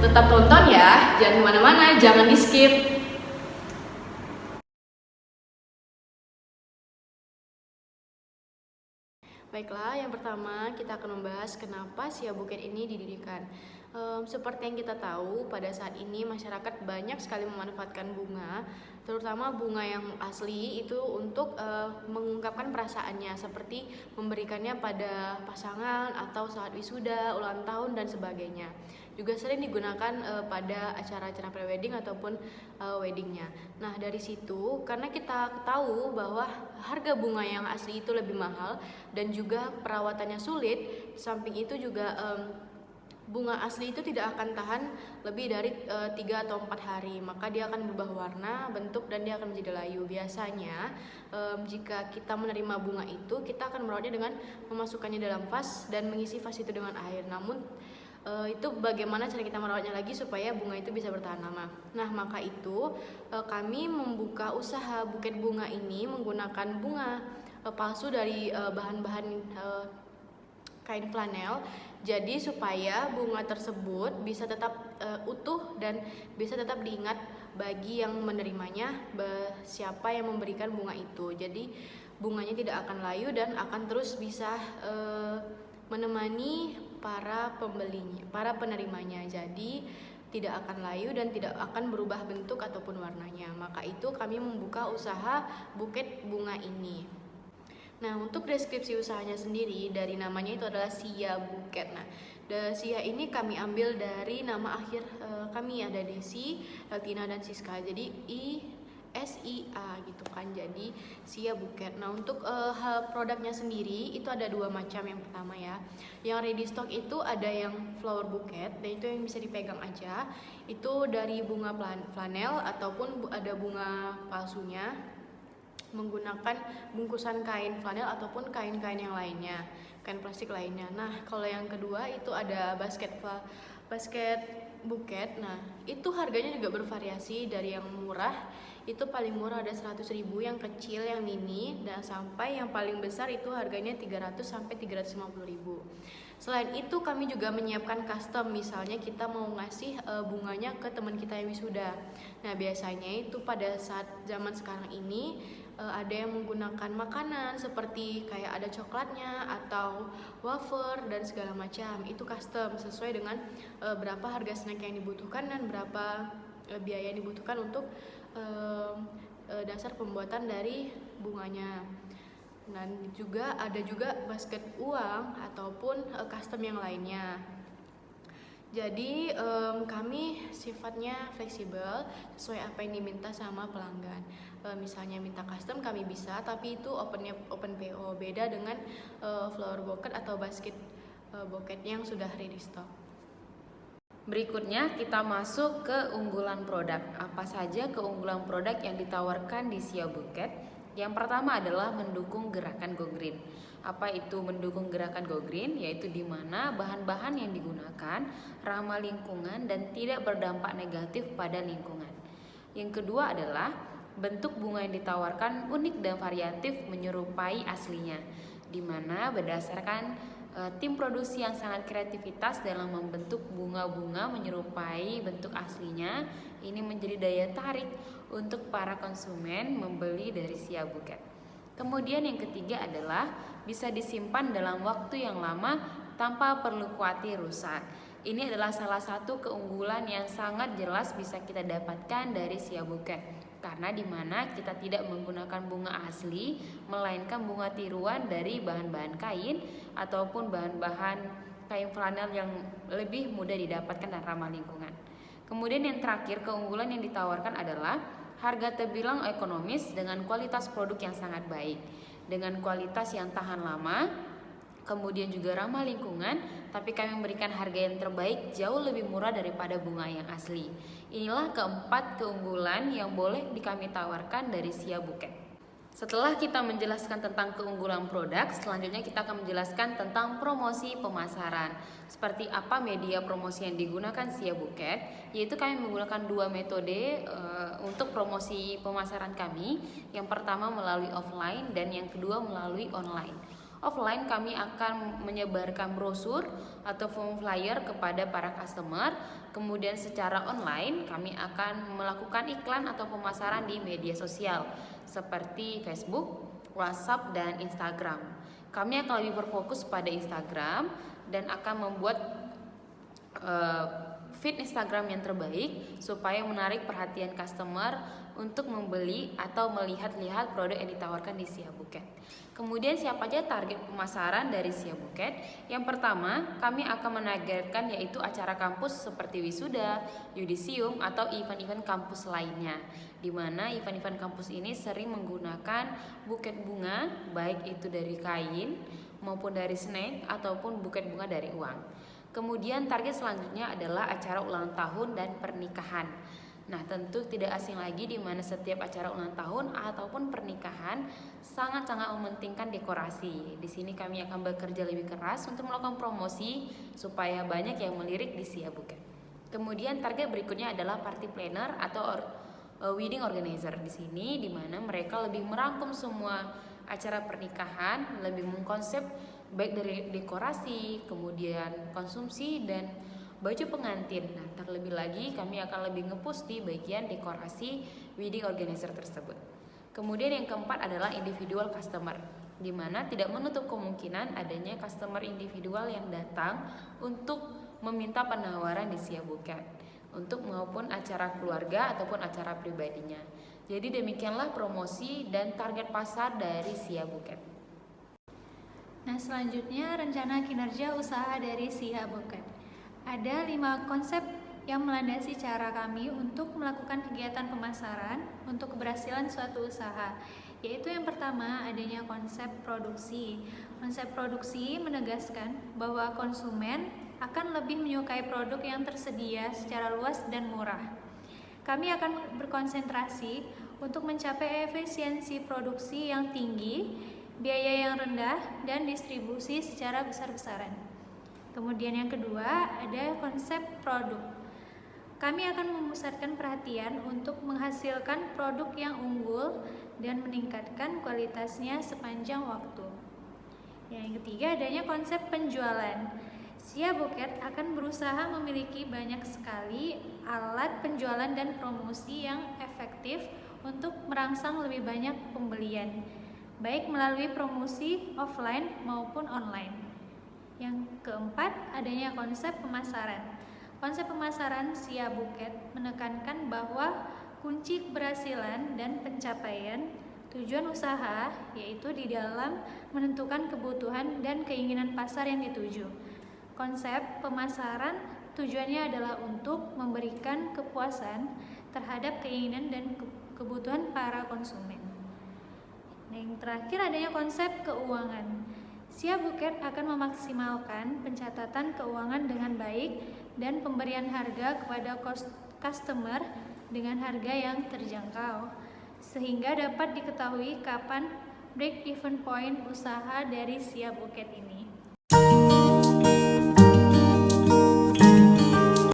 Tetap tonton ya, jangan kemana-mana, jangan di skip. Baiklah, yang pertama kita akan membahas kenapa Siak Buket ini didirikan. Seperti yang kita tahu, pada saat ini masyarakat banyak sekali memanfaatkan bunga, terutama bunga yang asli itu untuk mengungkapkan perasaannya, seperti memberikannya pada pasangan atau saat wisuda, ulang tahun, dan sebagainya. Juga sering digunakan pada acara-acara prewedding ataupun weddingnya. Nah, dari situ karena kita tahu bahwa harga bunga yang asli itu lebih mahal dan juga perawatannya sulit, samping itu juga bunga asli itu tidak akan tahan lebih dari 3 atau 4 hari, maka dia akan berubah warna, bentuk, dan dia akan menjadi layu. Biasanya jika kita menerima bunga itu, kita akan merawatnya dengan memasukkannya dalam vas dan mengisi vas itu dengan air. Namun itu bagaimana cara kita merawatnya lagi supaya bunga itu bisa bertahan lama. Nah, maka itu kami membuka usaha buket bunga ini menggunakan bunga palsu dari bahan-bahan kain flanel. Jadi supaya bunga tersebut bisa tetap utuh dan bisa tetap diingat bagi yang menerimanya siapa yang memberikan bunga itu. Jadi bunganya tidak akan layu dan akan terus bisa menemani para pembelinya, para penerimanya. Jadi tidak akan layu dan tidak akan berubah bentuk ataupun warnanya. Maka itu kami membuka usaha buket bunga ini. Nah, untuk deskripsi usahanya sendiri, dari namanya itu adalah Siak Buket. Nah, Siak ini kami ambil dari nama akhir kami, ada Desi, Eltina, dan Siska. Jadi SIA gitu kan, jadi Siak Buket. Nah, untuk produknya sendiri itu ada 2 macam. Yang pertama ya, yang ready stock itu ada yang flower bouquet, dan itu yang bisa dipegang aja, itu dari bunga flanel ataupun ada bunga palsunya menggunakan bungkusan kain flanel ataupun kain-kain yang lainnya, kain plastik lainnya. Nah, kalau yang kedua itu ada basket buket. Nah, itu harganya juga bervariasi dari yang murah, itu paling murah ada 100.000, yang kecil, yang mini, dan sampai yang paling besar itu harganya 300 sampai 350.000. Selain itu kami juga menyiapkan custom, misalnya kita mau ngasih bunganya ke teman kita yang wisuda. Nah, biasanya itu pada saat zaman sekarang ini ada yang menggunakan makanan seperti kayak ada coklatnya atau wafer dan segala macam. Itu custom sesuai dengan berapa harga snack yang dibutuhkan dan berapa biaya yang dibutuhkan untuk dasar pembuatan dari bunganya. Dan juga ada juga basket uang ataupun custom yang lainnya. Jadi kami sifatnya fleksibel sesuai apa yang diminta sama pelanggan. Misalnya minta custom kami bisa, tapi itu open PO, beda dengan flower bouquet atau basket bouquet yang sudah ready stock. Berikutnya kita masuk ke unggulan produk. Apa saja keunggulan produk yang ditawarkan di Siak Buket? Yang pertama adalah mendukung gerakan Go Green. Apa itu mendukung gerakan Go Green? Yaitu di mana bahan-bahan yang digunakan ramah lingkungan dan tidak berdampak negatif pada lingkungan. Yang kedua adalah bentuk bunga yang ditawarkan unik dan variatif menyerupai aslinya, di mana berdasarkan tim produksi yang sangat kreativitas dalam membentuk bunga-bunga menyerupai bentuk aslinya, ini menjadi daya tarik untuk para konsumen membeli dari Siak Buket. Kemudian yang ketiga adalah bisa disimpan dalam waktu yang lama tanpa perlu khawatir rusak. Ini adalah salah satu keunggulan yang sangat jelas bisa kita dapatkan dari Siak Buket, karena di mana kita tidak menggunakan bunga asli, melainkan bunga tiruan dari bahan-bahan kain ataupun bahan-bahan kain flanel yang lebih mudah didapatkan dan ramah lingkungan. Kemudian yang terakhir, keunggulan yang ditawarkan adalah harga terbilang ekonomis dengan kualitas produk yang sangat baik, dengan kualitas yang tahan lama, kemudian juga ramah lingkungan, tapi kami memberikan harga yang terbaik jauh lebih murah daripada bunga yang asli. Inilah keempat keunggulan yang boleh kami tawarkan dari Siak Buket. Setelah kita menjelaskan tentang keunggulan produk, selanjutnya kita akan menjelaskan tentang promosi pemasaran. Seperti apa media promosi yang digunakan Siak Buket, yaitu kami menggunakan 2 metode untuk promosi pemasaran kami. Yang pertama melalui offline dan yang kedua melalui online. Offline kami akan menyebarkan brosur atau flyer kepada para customer. Kemudian secara online kami akan melakukan iklan atau pemasaran di media sosial seperti Facebook, WhatsApp, dan Instagram. Kami akan lebih berfokus pada Instagram dan akan membuat feed Instagram yang terbaik supaya menarik perhatian customer untuk membeli atau melihat-lihat produk yang ditawarkan di Sia Buket. Kemudian siapa aja target pemasaran dari Sia Buket? Yang pertama, kami akan menargetkan yaitu acara kampus seperti wisuda, yudisium, atau event-event kampus lainnya, di mana event-event kampus ini sering menggunakan buket bunga, baik itu dari kain maupun dari snack ataupun buket bunga dari uang. Kemudian target selanjutnya adalah acara ulang tahun dan pernikahan. Nah, tentu tidak asing lagi di mana setiap acara ulang tahun ataupun pernikahan sangat-sangat mementingkan dekorasi. Di sini kami akan bekerja lebih keras untuk melakukan promosi supaya banyak yang melirik di Sia Buket. Kemudian target berikutnya adalah party planner atau wedding organizer. Di sini di mana mereka lebih merangkum semua acara pernikahan, lebih mengkonsep baik dari dekorasi, kemudian konsumsi dan baju pengantin. Nah, terlebih lagi kami akan lebih nge-push di bagian dekorasi wedding organizer tersebut. Kemudian yang keempat adalah individual customer, di mana tidak menutup kemungkinan adanya customer individual yang datang untuk meminta penawaran di Sia Buket untuk maupun acara keluarga ataupun acara pribadinya. Jadi demikianlah promosi dan target pasar dari Sia Buket. Nah, selanjutnya rencana kinerja usaha dari Sia Buket. Ada 5 konsep yang melandasi cara kami untuk melakukan kegiatan pemasaran untuk keberhasilan suatu usaha, yaitu yang pertama adanya konsep produksi. Konsep produksi menegaskan bahwa konsumen akan lebih menyukai produk yang tersedia secara luas dan murah. Kami akan berkonsentrasi untuk mencapai efisiensi produksi yang tinggi, biaya yang rendah, dan distribusi secara besar-besaran. Kemudian yang kedua ada konsep produk. Kami akan memusatkan perhatian untuk menghasilkan produk yang unggul dan meningkatkan kualitasnya sepanjang waktu. Yang ketiga adanya konsep penjualan. Sia Buket akan berusaha memiliki banyak sekali alat penjualan dan promosi yang efektif untuk merangsang lebih banyak pembelian, baik melalui promosi offline maupun online. Yang keempat, adanya konsep pemasaran. Konsep pemasaran Sia Buket menekankan bahwa kunci keberhasilan dan pencapaian tujuan usaha yaitu di dalam menentukan kebutuhan dan keinginan pasar yang dituju. Konsep pemasaran tujuannya adalah untuk memberikan kepuasan terhadap keinginan dan kebutuhan para konsumen. Yang terakhir adanya konsep keuangan. Sia Buket akan memaksimalkan pencatatan keuangan dengan baik dan pemberian harga kepada customer dengan harga yang terjangkau, sehingga dapat diketahui kapan break even point usaha dari Sia Buket ini.